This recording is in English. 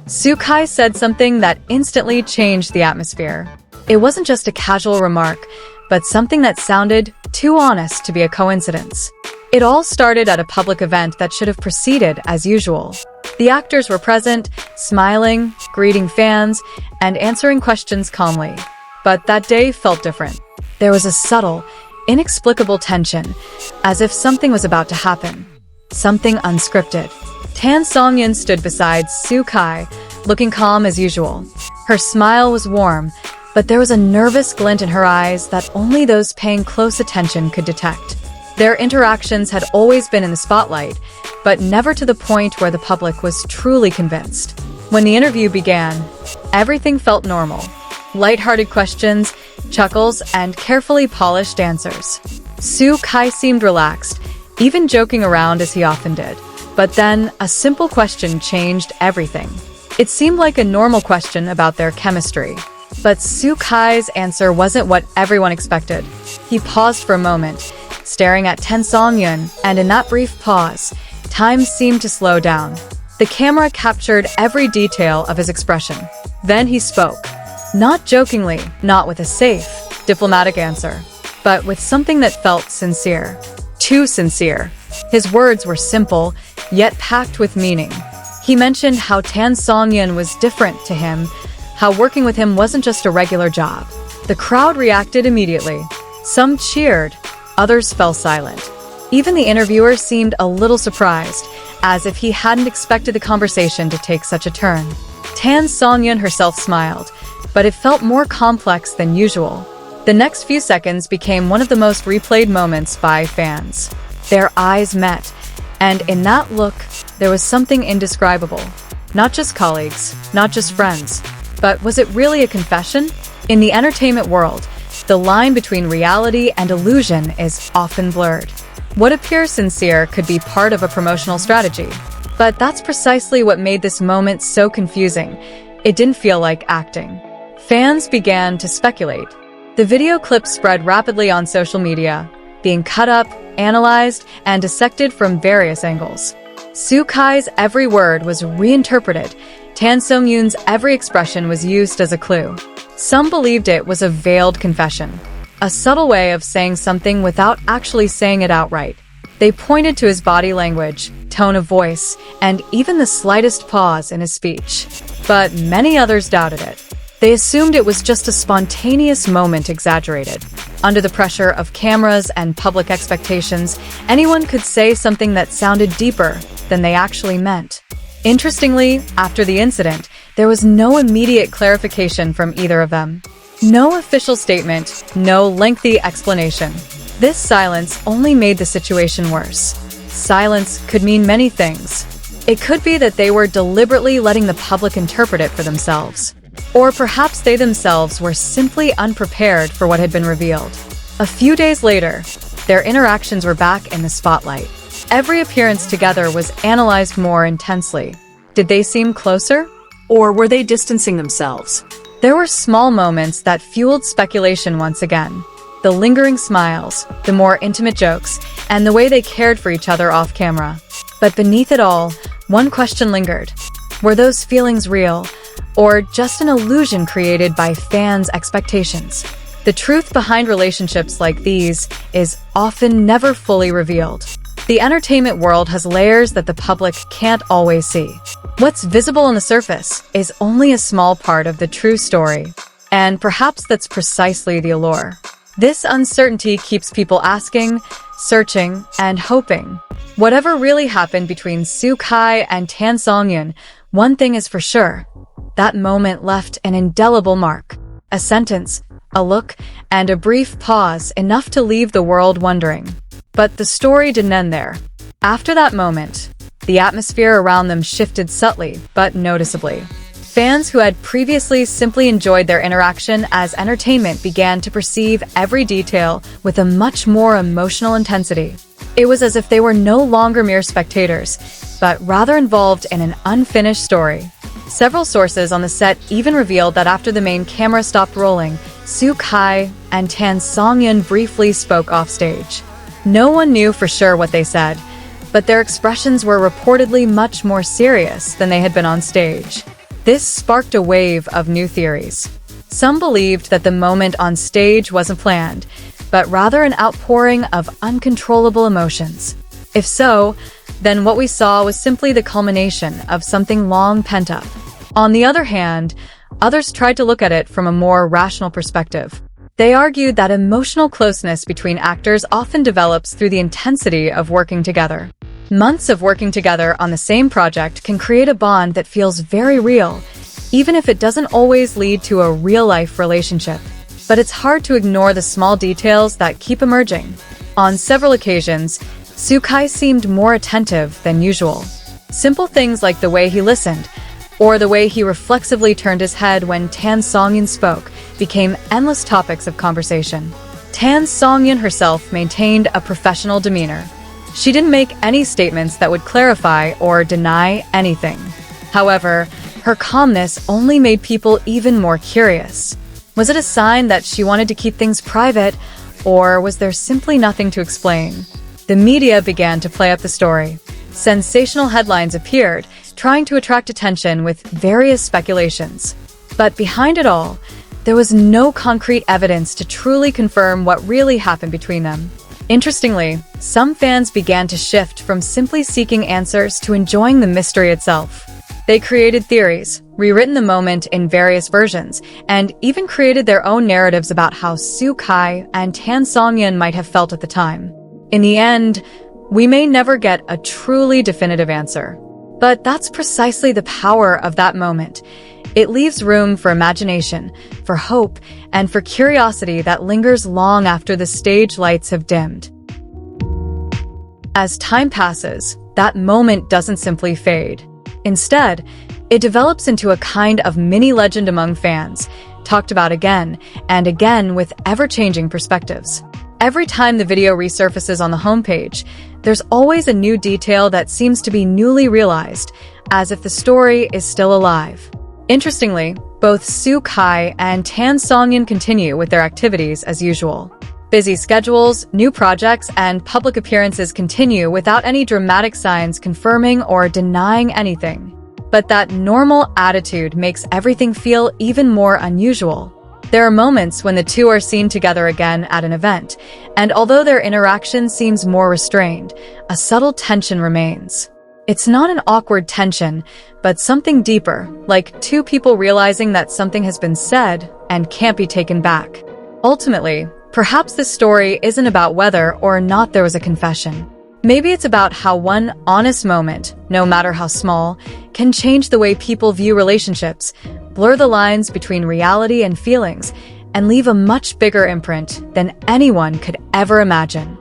Sukai said something that instantly changed the atmosphere. It wasn't just a casual remark, but something that sounded too honest to be a coincidence. It all started at a public event that should have proceeded as usual. The actors were present, smiling, greeting fans, and answering questions calmly. But that day felt different. There was a subtle, inexplicable tension, as if something was about to happen. Something unscripted. Songyun stood beside Sukai, looking calm as usual. Her smile was warm, but there was a nervous glint in her eyes that only those paying close attention could detect. Their interactions had always been in the spotlight, but never to the point where the public was truly convinced. When the interview began, everything felt normal. Light-hearted questions, chuckles, and carefully polished answers. Sukai seemed relaxed, even joking around as he often did. But then, a simple question changed everything. It seemed like a normal question about their chemistry. But Sukai's answer wasn't what everyone expected. He paused for a moment, staring at Songyun, and in that brief pause, time seemed to slow down. The camera captured every detail of his expression. Then he spoke. Not jokingly, not with a safe, diplomatic answer, but with something that felt sincere. Too sincere. His words were simple, yet packed with meaning. He mentioned how Songyun was different to him, how working with him wasn't just a regular job. The crowd reacted immediately. Some cheered, others fell silent. Even the interviewer seemed a little surprised, as if he hadn't expected the conversation to take such a turn. Songyun herself smiled, but it felt more complex than usual. The next few seconds became one of the most replayed moments by fans. Their eyes met, and in that look, there was something indescribable. Not just colleagues, not just friends, but was it really a confession? In the entertainment world, the line between reality and illusion is often blurred. What appears sincere could be part of a promotional strategy. But that's precisely what made this moment so confusing. It didn't feel like acting. Fans began to speculate. The video clip spread rapidly on social media, being cut up, analyzed, and dissected from various angles. Sukai's every word was reinterpreted. Songyun's every expression was used as a clue. Some believed it was a veiled confession, a subtle way of saying something without actually saying it outright. They pointed to his body language, tone of voice, and even the slightest pause in his speech. But many others doubted it. They assumed it was just a spontaneous moment exaggerated. Under the pressure of cameras and public expectations, anyone could say something that sounded deeper than they actually meant. Interestingly, after the incident, there was no immediate clarification from either of them. No official statement, no lengthy explanation. This silence only made the situation worse. Silence could mean many things. It could be that they were deliberately letting the public interpret it for themselves. Or perhaps they themselves were simply unprepared for what had been revealed. A few days later, their interactions were back in the spotlight. Every appearance together was analyzed more intensely. Did they seem closer? Or were they distancing themselves? There were small moments that fueled speculation once again. The lingering smiles, the more intimate jokes, and the way they cared for each other off camera. But beneath it all, one question lingered. Were those feelings real, or just an illusion created by fans' expectations? The truth behind relationships like these is often never fully revealed. The entertainment world has layers that the public can't always see. What's visible on the surface is only a small part of the true story, and perhaps that's precisely the allure. This uncertainty keeps people asking, searching, and hoping. Whatever really happened between Sukai and Songyun, one thing is for sure. That moment left an indelible mark. A sentence, a look, and a brief pause enough to leave the world wondering. But the story didn't end there. After that moment, the atmosphere around them shifted subtly but noticeably. Fans who had previously simply enjoyed their interaction as entertainment began to perceive every detail with a much more emotional intensity. It was as if they were no longer mere spectators, but rather involved in an unfinished story. Several sources on the set even revealed that after the main camera stopped rolling, Sukai and Songyun briefly spoke offstage. No one knew for sure what they said, but their expressions were reportedly much more serious than they had been on stage. This sparked a wave of new theories. Some believed that the moment on stage wasn't planned, but rather an outpouring of uncontrollable emotions. If so, then what we saw was simply the culmination of something long pent up. On the other hand, others tried to look at it from a more rational perspective. They argued that emotional closeness between actors often develops through the intensity of working together. Months of working together on the same project can create a bond that feels very real, even if it doesn't always lead to a real-life relationship. But it's hard to ignore the small details that keep emerging. On several occasions, Soo-kai seemed more attentive than usual. Simple things like the way he listened, or the way he reflexively turned his head when Songyun spoke, became endless topics of conversation. Songyun herself maintained a professional demeanor. She didn't make any statements that would clarify or deny anything. However, her calmness only made people even more curious. Was it a sign that she wanted to keep things private, or was there simply nothing to explain? The media began to play up the story. Sensational headlines appeared, trying to attract attention with various speculations. But behind it all, there was no concrete evidence to truly confirm what really happened between them. Interestingly, some fans began to shift from simply seeking answers to enjoying the mystery itself. They created theories, rewritten the moment in various versions, and even created their own narratives about how Soo-kai and Songyun might have felt at the time. In the end, we may never get a truly definitive answer. But that's precisely the power of that moment. It leaves room for imagination, for hope, and for curiosity that lingers long after the stage lights have dimmed. As time passes, that moment doesn't simply fade. Instead, it develops into a kind of mini legend among fans, talked about again and again with ever-changing perspectives. Every time the video resurfaces on the homepage, there's always a new detail that seems to be newly realized, as if the story is still alive. Interestingly, both Soo-kai and Songyun continue with their activities as usual. Busy schedules, new projects, and public appearances continue without any dramatic signs confirming or denying anything. But that normal attitude makes everything feel even more unusual. There are moments when the two are seen together again at an event, and although their interaction seems more restrained, a subtle tension remains. It's not an awkward tension, but something deeper, like two people realizing that something has been said and can't be taken back. Ultimately, perhaps this story isn't about whether or not there was a confession. Maybe it's about how one honest moment, no matter how small, can change the way people view relationships, blur the lines between reality and feelings, and leave a much bigger imprint than anyone could ever imagine.